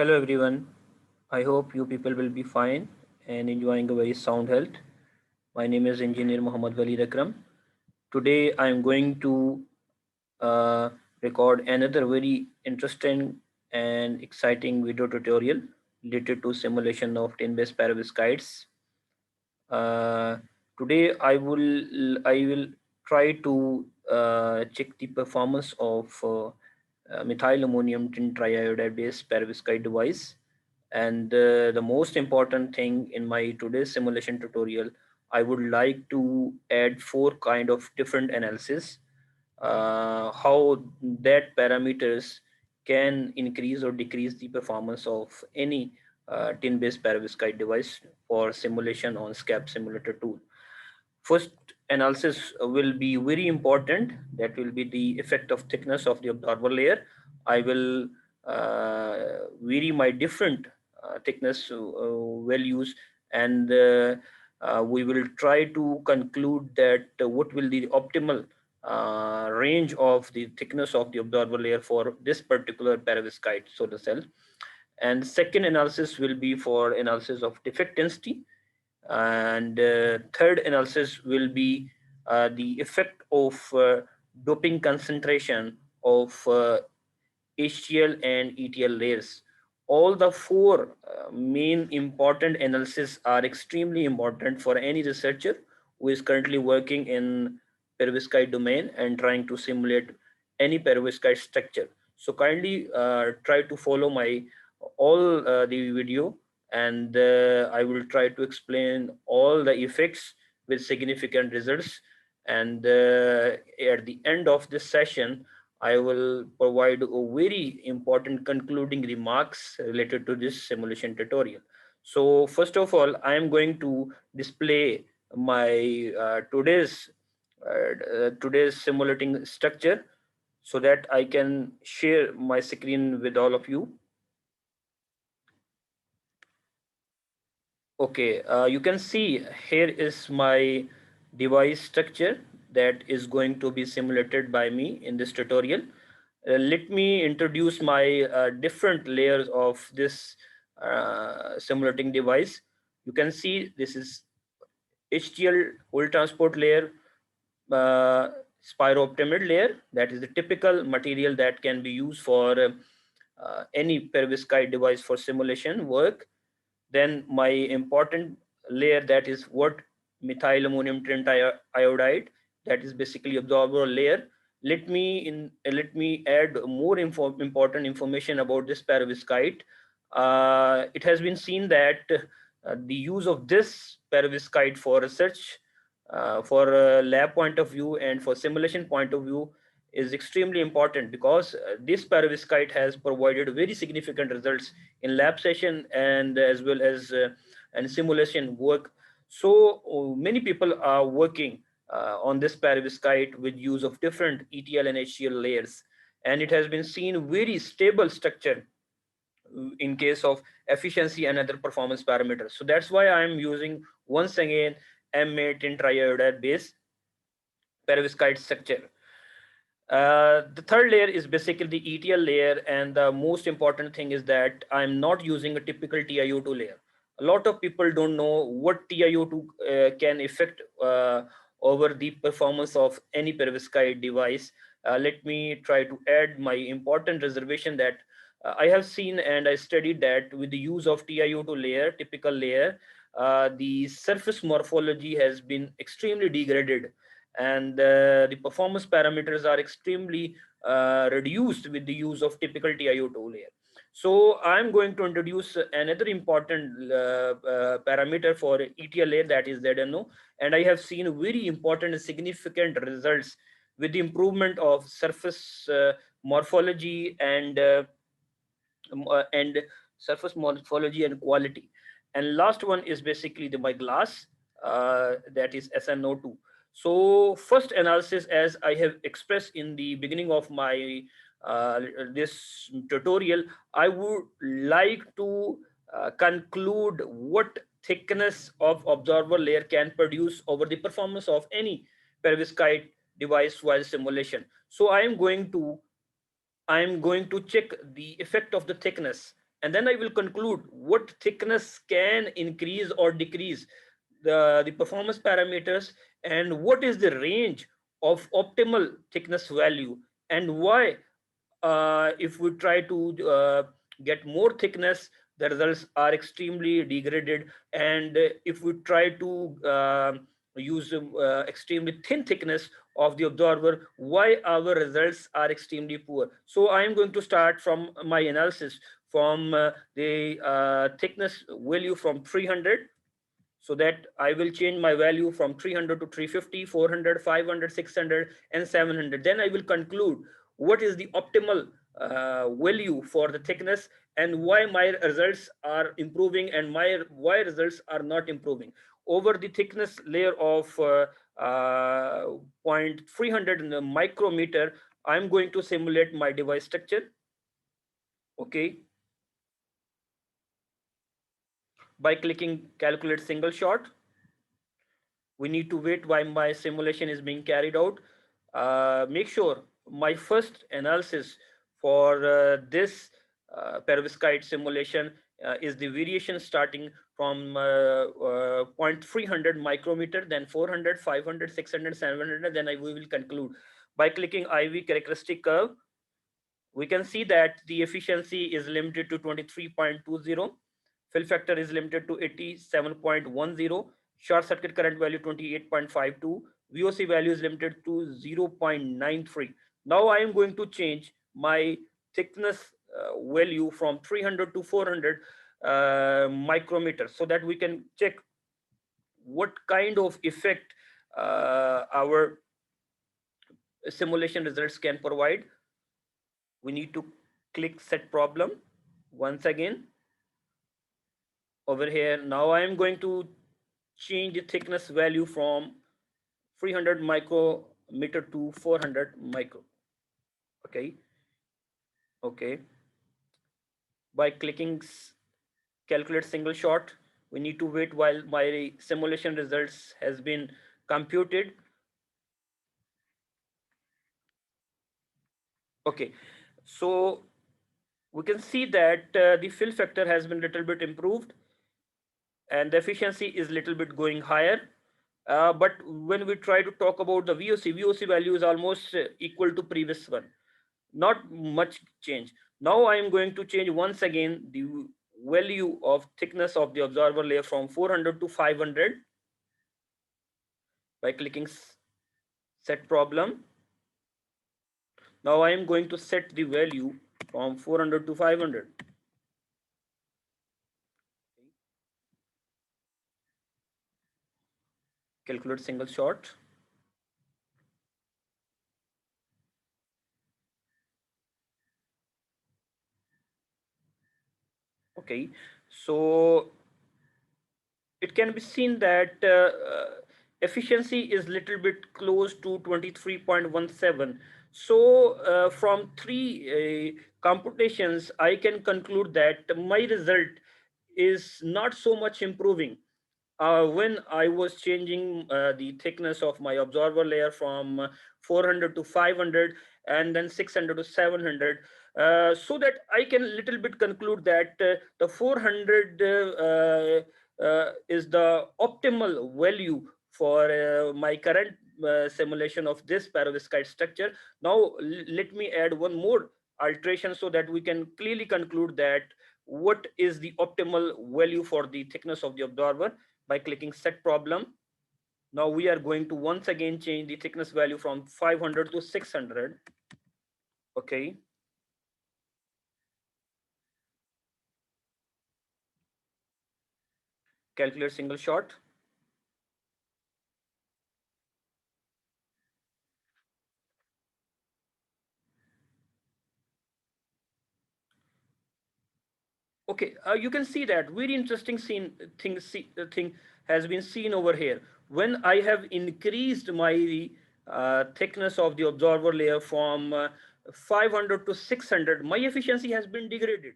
Hello everyone. I hope you people will be fine and enjoying a very sound health. My name is Engineer Muhammad Wali Akram. Today I am going to uh, record another very interesting and exciting video tutorial related to simulation of tin-based perovskites. Uh, Today I will try to check the performance of methyl ammonium tin triiodide based perovskite device. And the most important thing in my today's simulation tutorial, I would like to add four kind of different analysis, how that parameters can increase or decrease the performance of any tin-based perovskite device for simulation on SCAP simulator tool. First analysis will be very important. That will be the effect of thickness of the absorber layer. I will vary my different thickness values, and we will try to conclude that what will be the optimal range of the thickness of the absorber layer for this particular perovskite solar cell. And second analysis will be for analysis of defect density, and third analysis will be the effect of doping concentration of HTL and ETL layers. All the four main important analysis are extremely important for any researcher who is currently working in perovskite domain and trying to simulate any perovskite structure. So kindly try to follow my all the video, and I will try to explain all the effects with significant results. And at the end of this session, I will provide a very important concluding remarks related to this simulation tutorial. So first of all, I am going to display my today's simulating structure so that I can share my screen with all of you. Okay, you can see here is my device structure that is going to be simulated by me in this tutorial. Let me introduce my different layers of this simulating device. You can see this is HTL whole transport layer, uh, spiroptomid layer. That is the typical material that can be used for any perovskite device for simulation work. Then my important layer, that is what methyl ammonium iodide, that is basically absorber layer. Let me add more important information about this perovskite. It has been seen that the use of this perovskite for research, for a lab point of view and for simulation point of view, is extremely important, because this perovskite has provided very significant results in lab session and as well as and simulation work. So many people are working on this perovskite with use of different ETL and HCl layers, and it has been seen very stable structure in case of efficiency and other performance parameters. So that's why I'm using once again M8 triiodide based perovskite structure. The third layer is basically the ETL layer, and the most important thing is that I'm not using a typical TiO2 layer. A lot of people don't know what TiO2 can affect over the performance of any perovskite device. Let me try to add my important reservation that I have seen and I studied that with the use of TiO2 layer, typical layer, the surface morphology has been extremely degraded, and the performance parameters are extremely reduced with the use of typical TiO2 layer. So I'm going to introduce another important parameter for ETL layer, that is ZNO, and I have seen very important and significant results with the improvement of surface morphology and surface morphology and quality. And last one is basically my glass, that is SNO2. So first analysis, as I have expressed in the beginning of my this tutorial, I would like to conclude what thickness of absorber layer can produce over the performance of any perovskite device while simulation. So I'm going to check the effect of the thickness and then I will conclude what thickness can increase or decrease the performance parameters, and what is the range of optimal thickness value, and why if we try to get more thickness, the results are extremely degraded, and if we try to use extremely thin thickness of the absorber, why our results are extremely poor. So I am going to start from my analysis from the thickness value from 300, so that I will change my value from 300 to 350, 400, 500, 600, and 700. Then I will conclude what is the optimal value for the thickness, and why my results are improving and why results are not improving. Over the thickness layer of 0.300 micrometer, I'm going to simulate my device structure. Okay, by clicking calculate single shot. We need to wait while my simulation is being carried out. Make sure my first analysis for this perovskite simulation is the variation starting from 0.300 micrometer, then 400, 500, 600, 700. Then we will conclude by clicking IV characteristic curve. We can see that the efficiency is limited to 23.20, fill factor is limited to 87.10, short circuit current value 28.52, VOC value is limited to 0.93. Now I am going to change my thickness value from 300 to 400 micrometers, so that we can check what kind of effect our simulation results can provide. We need to click set problem once again over here. Now I am going to change the thickness value from 300 micrometer to 400 micro. Okay, okay, by clicking calculate single shot. We need to wait while my simulation results has been computed. Okay, so we can see that the fill factor has been little bit improved, and the efficiency is little bit going higher. But when we try to talk about the VOC value is almost equal to previous one. Not much change. Now I am going to change once again the value of thickness of the observer layer from 400 to 500 by clicking set problem. Now I am going to set the value from 400 to 500. Calculate single shot. Okay, so it can be seen that efficiency is little bit close to 23.17. So from three computations, I can conclude that my result is not so much improving when I was changing the thickness of my observer layer from 400 to 500, and then 600 to 700, so that I can little bit conclude that the 400 is the optimal value for my current simulation of this perovskite structure. Now let me add one more alteration so that we can clearly conclude that what is the optimal value for the thickness of the observer by clicking set problem. Now we are going to once again change the thickness value from 500 to 600. Okay, calculate single shot. Okay, you can see that very interesting thing has been seen over here. When I have increased my thickness of the observer layer from 500 to 600, my efficiency has been degraded.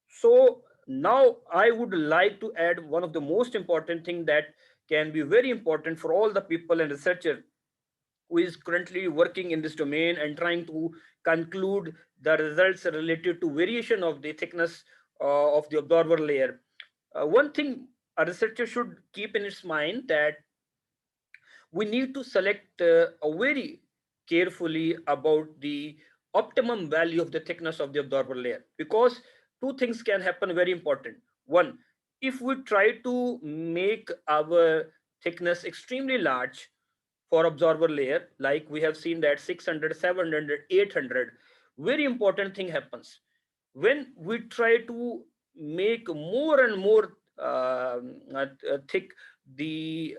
So now I would like to add one of the most important thing that can be very important for all the people and researcher who is currently working in this domain and trying to conclude the results related to variation of the thickness of the absorber layer. One thing a researcher should keep in its mind that we need to select very carefully about the optimum value of the thickness of the absorber layer, because two things can happen very important. One, if we try to make our thickness extremely large for absorber layer, like we have seen that 600, 700, 800, very important thing happens when we try to make more and more thick the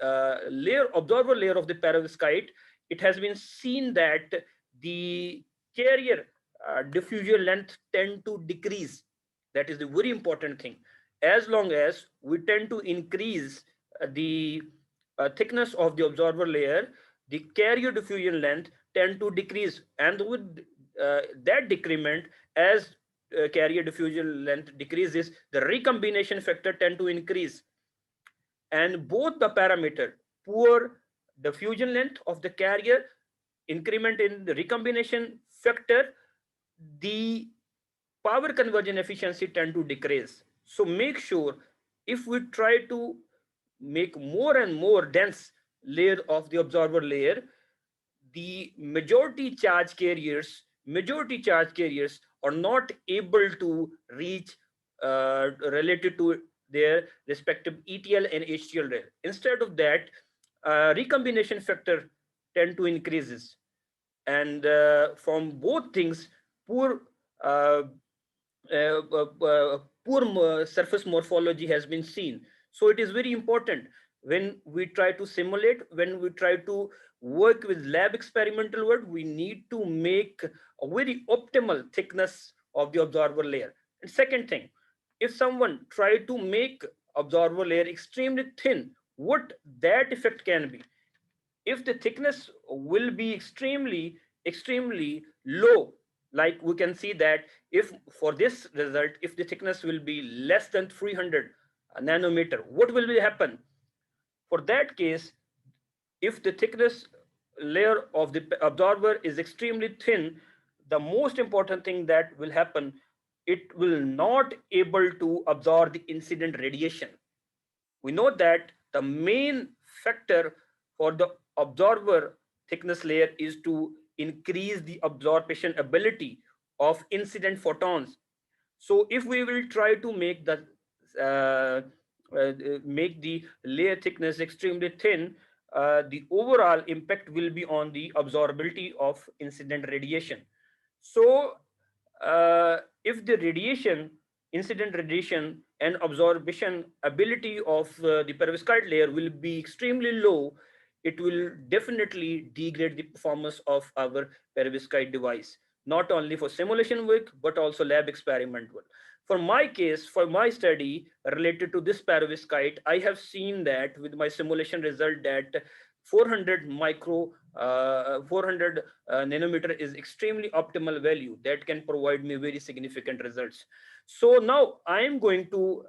layer absorber layer of the perovskite. It has been seen that the carrier diffusion length tend to decrease. That is the very important thing. As long as we tend to increase the thickness of the absorber layer, the carrier diffusion length tend to decrease, and with that decrement, as carrier diffusion length decreases, the recombination factor tend to increase, and both the parameter, poor diffusion length of the carrier, increment in the recombination factor, the power conversion efficiency tend to decrease. So make sure, if we try to make more and more dense layer of the absorber layer, the majority charge carriers are not able to reach related to their respective ETL and HTL layer. Instead of that, recombination factor tend to increases, and from both things, poor uh, poor surface morphology has been seen. So it is very important, when we try to simulate, when we try to work with lab experimental work, we need to make a very optimal thickness of the absorber layer. And second thing, if someone try to make absorber layer extremely thin, what that effect can be? If the thickness will be extremely low, like we can see that, if for this result, if the thickness will be less than 300 nanometer, what will be happen? For that case, if the thickness layer of the absorber is extremely thin, the most important thing that will happen, it will not able to absorb the incident radiation. We know that the main factor for the absorber thickness layer is to increase the absorption ability of incident photons. So if we will try to uh, make the layer thickness extremely thin, the overall impact will be on the absorbability of incident radiation. So if the radiation, incident radiation and absorption ability of the perovskite layer will be extremely low, it will definitely degrade the performance of our perovskite device, not only for simulation work but also lab experiment work. For my case, for my study related to this perovskite, I have seen that with my simulation result that 400 400 nanometer is extremely optimal value that can provide me very significant results. So now I am going to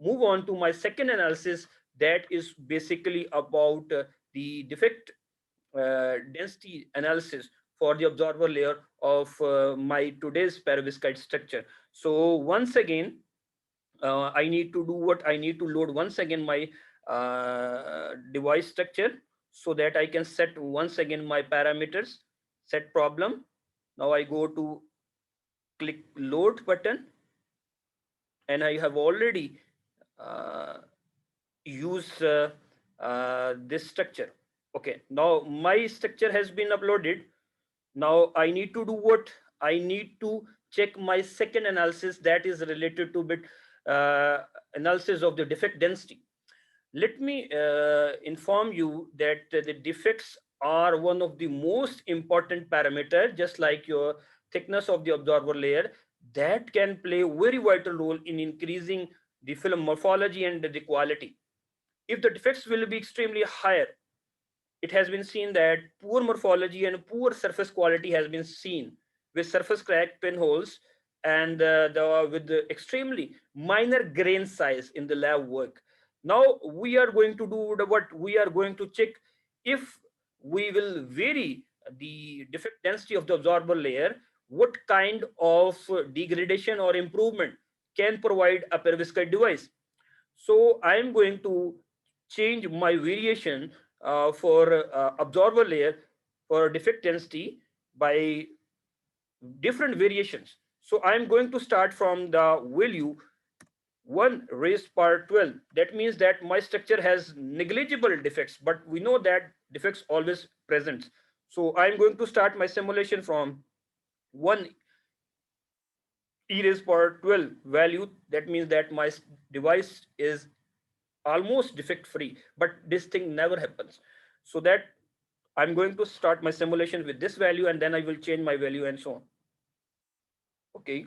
move on to my second analysis, that is basically about the defect density analysis for the absorber layer of my today's perovskite structure. So once again, I need to do what I need to load once again my device structure, so that I can set once again my parameters, set problem. Now I go to click load button, and I have already uh, used this structure. Okay, now my structure has been uploaded. Now I need to do what? I need to check my second analysis, that is related to bit analysis of the defect density. Let me inform you that the defects are one of the most important parameter, just like your thickness of the absorber layer, that can play a very vital role in increasing the film morphology and the quality. If the defects will be extremely higher, it has been seen that poor morphology and poor surface quality has been seen, with surface crack, pinholes, and with the extremely minor grain size in the lab work. Now we are going to do what we are going to check, if we will vary the defect density of the absorber layer, what kind of degradation or improvement can provide a perovskite device. So I am going to change my variation for absorber layer for defect density by different variations. So I am going to start from the value 1 raised power 12. That means that my structure has negligible defects, but we know that defects always present. So I'm going to start my simulation from 1 e raised power 12 value. That means that my device is almost defect free, but this thing never happens. So that I'm going to start my simulation with this value, and then I will change my value and so on. Okay.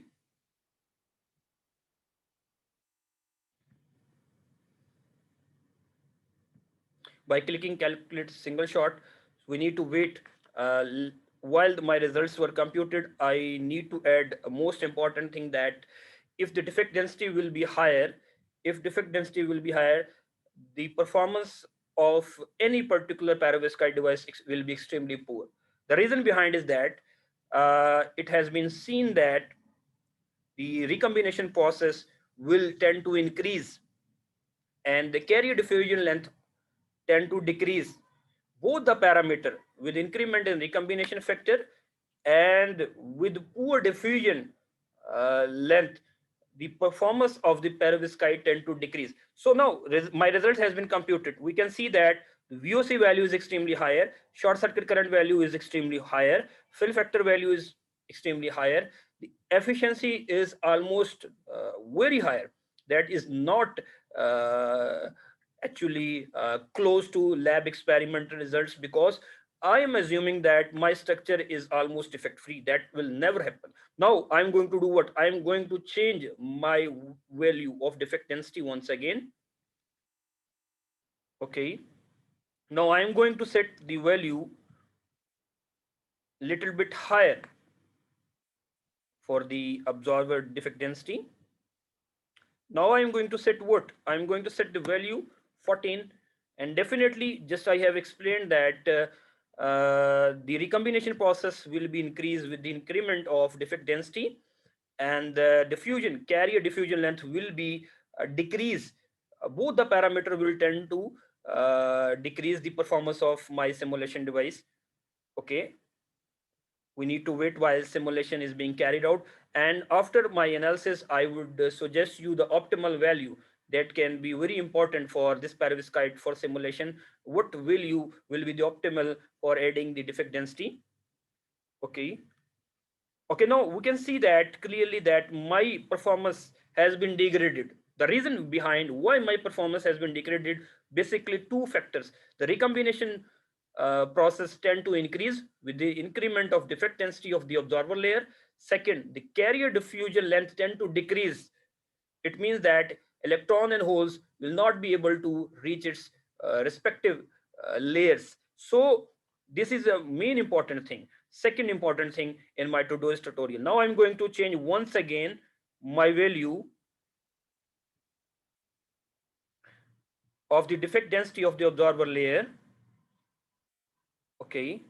By clicking calculate single shot, we need to wait while my results were computed. I need to add a most important thing, that if the defect density will be higher, if defect density will be higher, the performance of any particular perovskite device will be extremely poor. The reason behind is that it has been seen that the recombination process will tend to increase and the carrier diffusion length tend to decrease. Both the parameter with increment in recombination factor and with poor diffusion length, the performance of the perovskite tend to decrease. So now my result has been computed. We can see that the VOC value is extremely higher, short circuit current value is extremely higher, fill factor value is extremely higher, the efficiency is almost very higher. That is not uh, actually close to lab experimental results, because I am assuming that my structure is almost defect free. That will never happen. Now I'm going to do what? I'm going to change my value of defect density once again. Okay. Now I'm going to set the value little bit higher for the absorber defect density. Now I'm going to set what? I'm going to set the value 14, and definitely just I have explained that the recombination process will be increased with the increment of defect density, and the diffusion, carrier diffusion length will be decreased. Both the parameter will tend to decrease the performance of my simulation device. Okay, we need to wait while simulation is being carried out, and after my analysis I would suggest you the optimal value that can be very important for this perovskite for simulation. What value will be the optimal for adding the defect density? Okay. Okay, now we can see that clearly that my performance has been degraded. The reason behind why my performance has been degraded, basically two factors. The recombination process tend to increase with the increment of defect density of the absorber layer. Second, the carrier diffusion length tend to decrease. It means that electron and holes will not be able to reach its respective layers. So this is a main important thing. Second important thing in my today's tutorial. Now I'm going to change once again my value of the defect density of the absorber layer. Okay.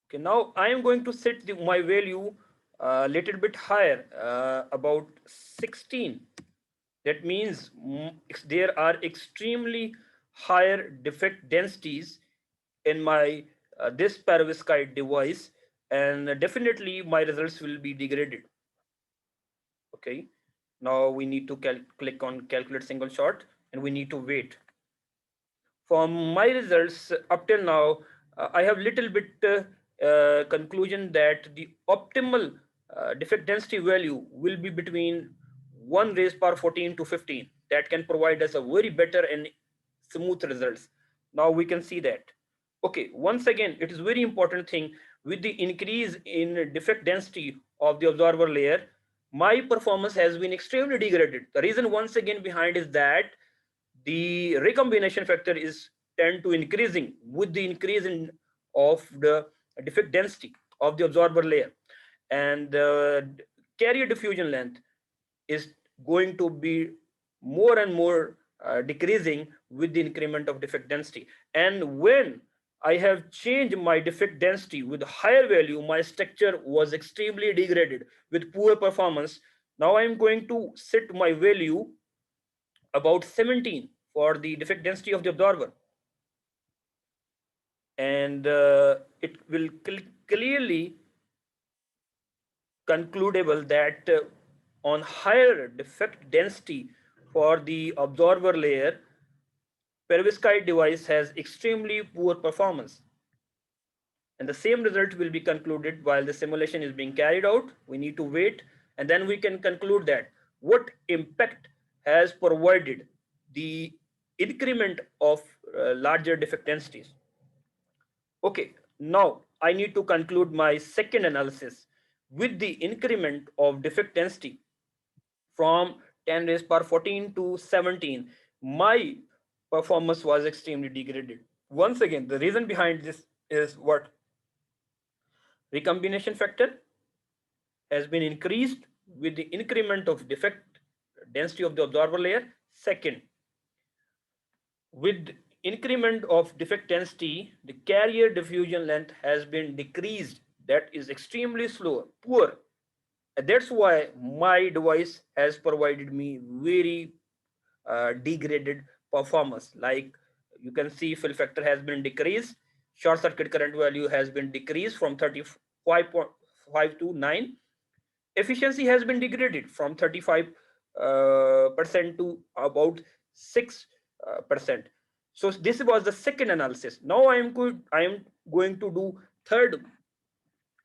Okay, now I am going to set my value a little bit higher, about 16. That means there are extremely higher defect densities in my this perovskite device, and definitely my results will be degraded. Okay, now we need to click on calculate single shot, and we need to wait. From my results up till now, I have little bit conclusion that the optimal defect density value will be between 1 raised power 14 to 15. That can provide us a very better and smooth results. Now we can see that. Okay, once again, it is very important thing, with the increase in defect density of the absorber layer, my performance has been extremely degraded. The reason once again behind is that the recombination factor is tend to increasing with the increase in of the defect density of the absorber layer, and the carrier diffusion length is going to be more and more decreasing with the increment of defect density. And when I have changed my defect density with higher value. My structure was extremely degraded with poor performance. Now I am going to set my value about 17 for the defect density of the absorber, and it will clearly concludable that on higher defect density for the absorber layer, perovskite device has extremely poor performance. And the same result will be concluded while the simulation is being carried out. We need to wait, and then we can conclude that what impact has provided the increment of larger defect densities. Okay, now I need to conclude my second analysis with the increment of defect density from 10 raised power 14 to 17. My performance was extremely degraded. Once again, the reason behind this is what? Recombination factor has been increased with the increment of defect density of the absorber layer. Second, with increment of defect density, the carrier diffusion length has been decreased. That is extremely slow, poor. And that's why my device has provided me very degraded performance. Like you can see, fill factor has been decreased, short circuit current value has been decreased from 35.5 to 9. Efficiency has been degraded from 35 percent to about 6%. So this was the second analysis. Now I am going to do third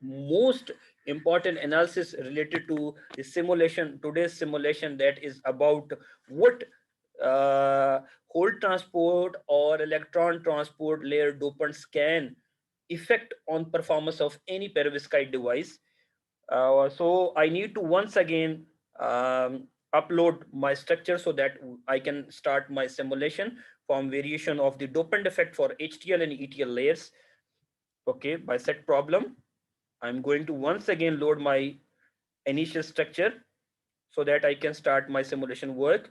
most important analysis related to the simulation, today's simulation, that is about what uh, whole transport or electron transport layer dopants can effect on performance of any perovskite device. So I need to once again upload my structure so that I can start my simulation from variation of the dopant effect for HTL and ETL layers. Okay, by set problem, I'm going to once again load my initial structure so that I can start my simulation work.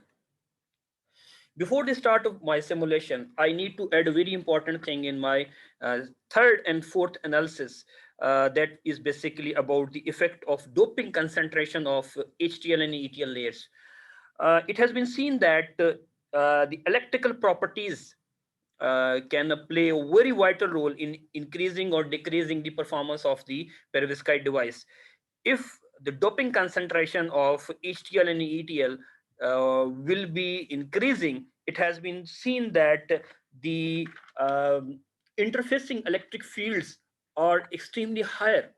Before the start of my simulation, I need to add a very important thing in my third and fourth analysis, that is basically about the effect of doping concentration of HTL and ETL layers. It has been seen that the electrical properties can play a very vital role in increasing or decreasing the performance of the perovskite device. If the doping concentration of HTL and ETL will be increasing, it has been seen that the interfacing electric fields are extremely higher.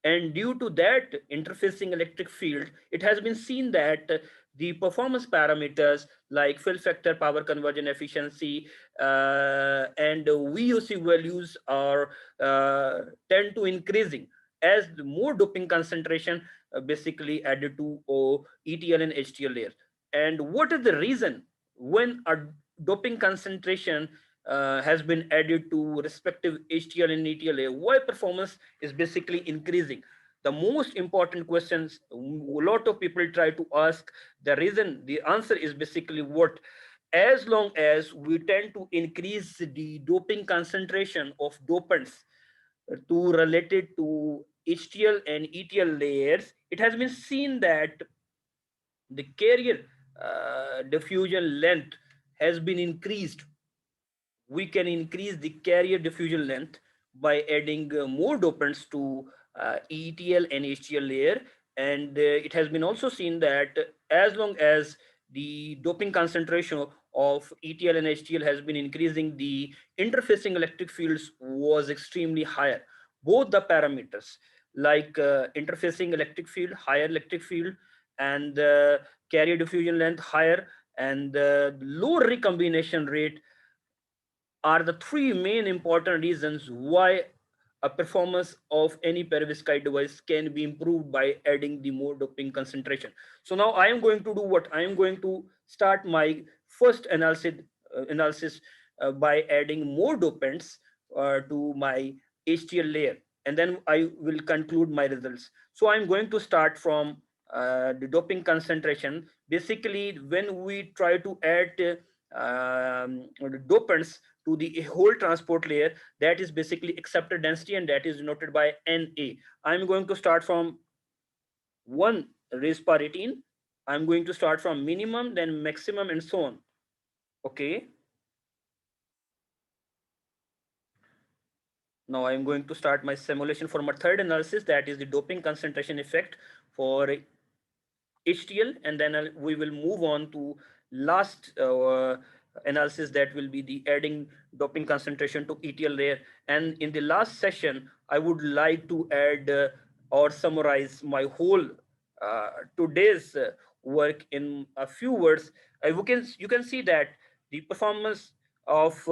And due to that interfacing electric field, it has been seen that the performance parameters like fill factor, power conversion efficiency, and VOC values are tend to increasing as the more doping concentration basically added to ETL and HTL layers. And what is the reason when a doping concentration has been added to respective HTL and ETL layer, why performance is basically increasing? The most important questions a lot of people try to ask. The reason, the answer is basically what? As long as we tend to increase the doping concentration of dopants to related to HTL and ETL layers, it has been seen that the carrier diffusion length has been increased. We can increase the carrier diffusion length by adding more dopants to ETL and HTL layer. And it has been also seen that as long as the doping concentration of ETL and HTL has been increasing, the interfacing electric fields was extremely higher. Both the parameters like interfacing electric field, higher electric field, and carrier diffusion length higher, and lower recombination rate are the three main important reasons why a performance of any perovskite device can be improved by adding the more doping concentration. So now I am going to do what? I am going to start my first analysis by adding more dopants to my HTL layer, and then I will conclude my results. So I'm going to start from the doping concentration. Basically, when we try to add dopants to the whole transport layer, that is basically accepted density, and that is denoted by Na. I'm going to start from 1 raised per 18. I'm going to start from minimum, then maximum, and so on. Okay. Now I'm going to start my simulation for my third analysis, that is the doping concentration effect for HTL, and then we will move on to last analysis, that will be the adding doping concentration to ETL layer. And in the last session, I would like to add or summarize my whole today's work in a few words. You can see that the performance of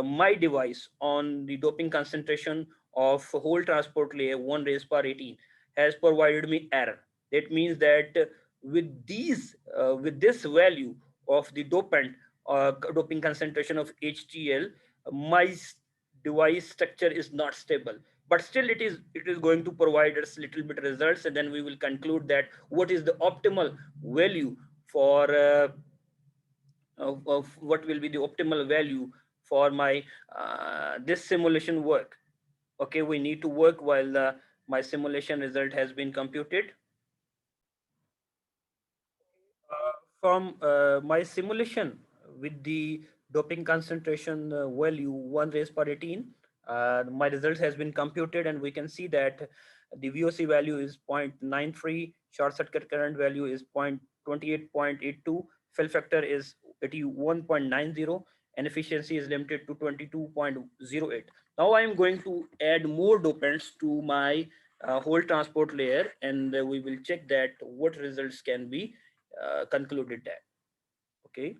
my device on the doping concentration of whole transport layer 1 raised per 18 has provided me error. That means that with this value of the dopant doping concentration of HTL, my device structure is not stable. But still, it is going to provide us little bit results, and then we will conclude that what is the optimal value for of what will be the optimal value for my this simulation work. Okay, we need to work while my simulation result has been computed. From my simulation with the doping concentration value 1 raised per 18, my result has been computed, and we can see that the VOC value is 0.93, short circuit current value is 28.82, fill factor is 81.90, and efficiency is limited to 22.08. Now I am going to add more dopants to my whole transport layer, and we will check that what results can be concluded that. Okay.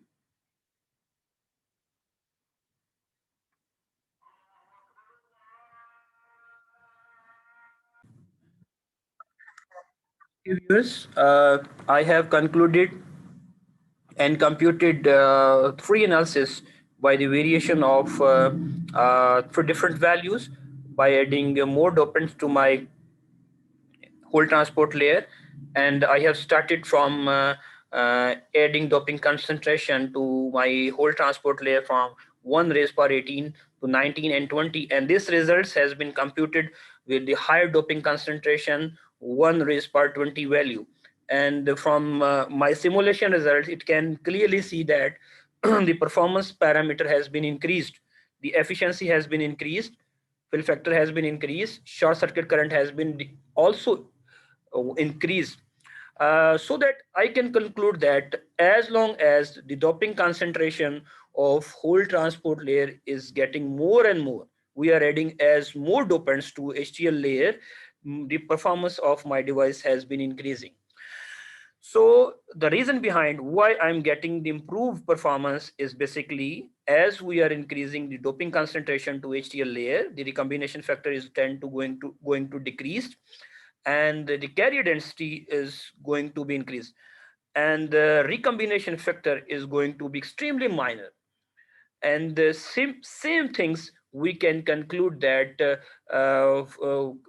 Viewers, I have concluded and computed three analysis by the variation of for different values by adding more dopants to my whole transport layer, and I have started from adding doping concentration to my whole transport layer from 1 raised per 18 to 19 and 20, and this results has been computed with the higher doping concentration 1 raised per 20 value. And from my simulation results, it can clearly see that the performance parameter has been increased, the efficiency has been increased, fill factor has been increased, short circuit current has been also increased. So that I can conclude that as long as the doping concentration of whole transport layer is getting more and more, we are adding as more dopants to HTL layer, the performance of my device has been increasing. So the reason behind why I'm getting the improved performance is basically as we are increasing the doping concentration to HTL layer, the recombination factor is tend to going to decrease, and the carrier density is going to be increased, and the recombination factor is going to be extremely minor. And the same things we can conclude that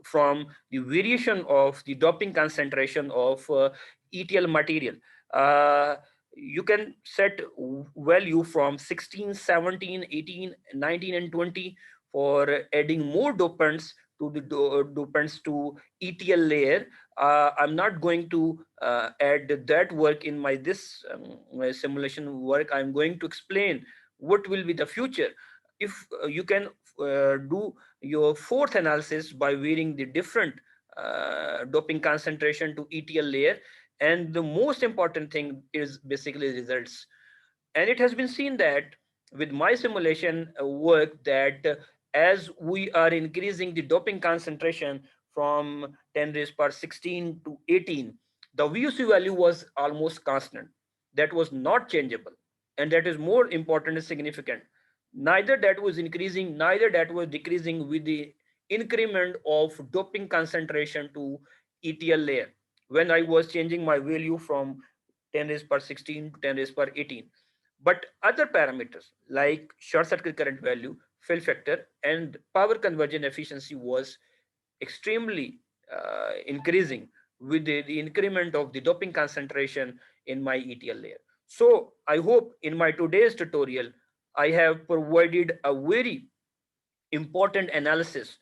from the variation of the doping concentration of ETL material. Uh, you can set value from 16, 17, 18, 19, and 20 for adding more dopants to the dopants to ETL layer. I'm not going to add that work in my this my simulation work. I'm going to explain what will be the future if you can do your fourth analysis by varying the different doping concentration to ETL layer. And the most important thing is basically results. And it has been seen that with my simulation work that as we are increasing the doping concentration from 10 raised per 16 to 18, the VOC value was almost constant. That was not changeable. And that is more important and significant. Neither that was increasing, neither that was decreasing with the increment of doping concentration to ETL layer when I was changing my value from 10 raised per 16 to 10 raised per 18. But other parameters like short circuit current value, fill factor, and power conversion efficiency was extremely increasing with the increment of the doping concentration in my ETL layer. So I hope in my today's tutorial, I have provided a very important analysis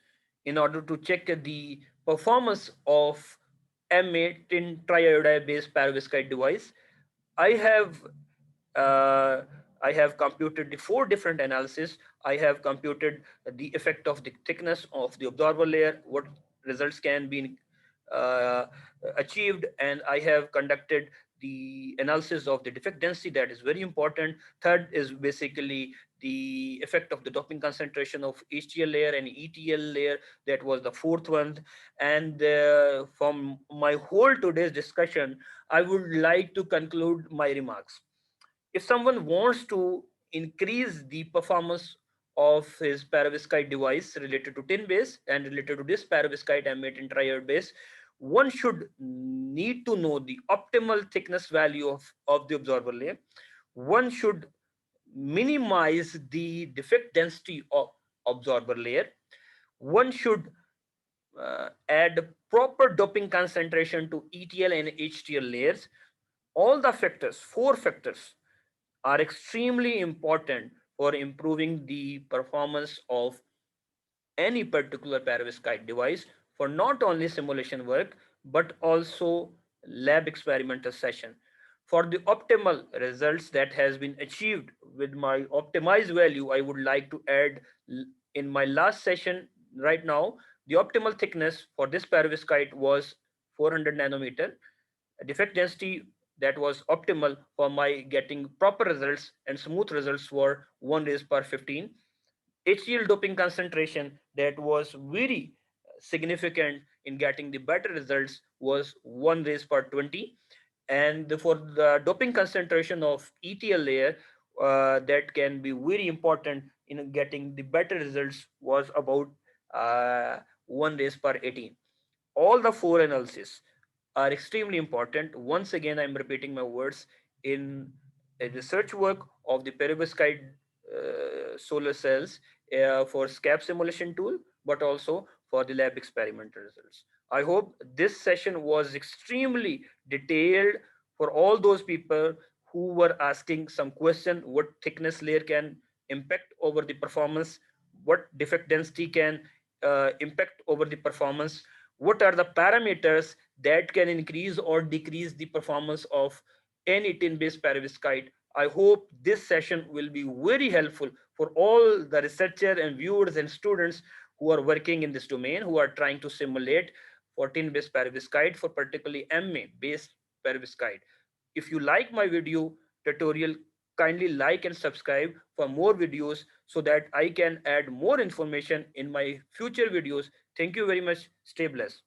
in order to check the performance of MA tin triiodide based perovskite device. I have uh, I have computed the four different analyses. I have computed the effect of the thickness of the absorber layer, what results can be uh, achieved, and I have conducted the analysis of the defect density, that is very important. Third is basically the effect of the doping concentration of HTL layer and ETL layer, that was the fourth one. And from my whole today's discussion, I would like to conclude my remarks. If someone wants to increase the performance of his perovskite device related to tin base and related to this perovskite M8 interior base, one should need to know the optimal thickness value of the absorber layer. One should minimize the defect density of absorber layer. One should add proper doping concentration to ETL and HTL layers. All the factors, four factors, are extremely important for improving the performance of any particular perovskite device for not only simulation work but also lab experimental session. For the optimal results that has been achieved with my optimized value, I would like to add in my last session right now, the optimal thickness for this perovskite was 400 nanometer. Defect density that was optimal for my getting proper results and smooth results were 1 raised per 15. HCl doping concentration that was very significant in getting the better results was 1 raised per 20. And for the doping concentration of ETL layer, that can be very important in getting the better results was about 1 raised per 18. All the four analyses are extremely important. Once again, I'm repeating my words in a research work of the perovskite solar cells for SCAP simulation tool, but also for the lab experimental results. I hope this session was extremely detailed for all those people who were asking some question, what thickness layer can impact over the performance, what defect density can impact over the performance, what are the parameters that can increase or decrease the performance of any tin-based perovskite. I hope this session will be very helpful for all the researchers and viewers and students who are working in this domain, who are trying to simulate for tin-based perovskite, for particularly MA-based perovskite. If you like my video tutorial, kindly like and subscribe for more videos so that I can add more information in my future videos. Thank you very much. Stay blessed.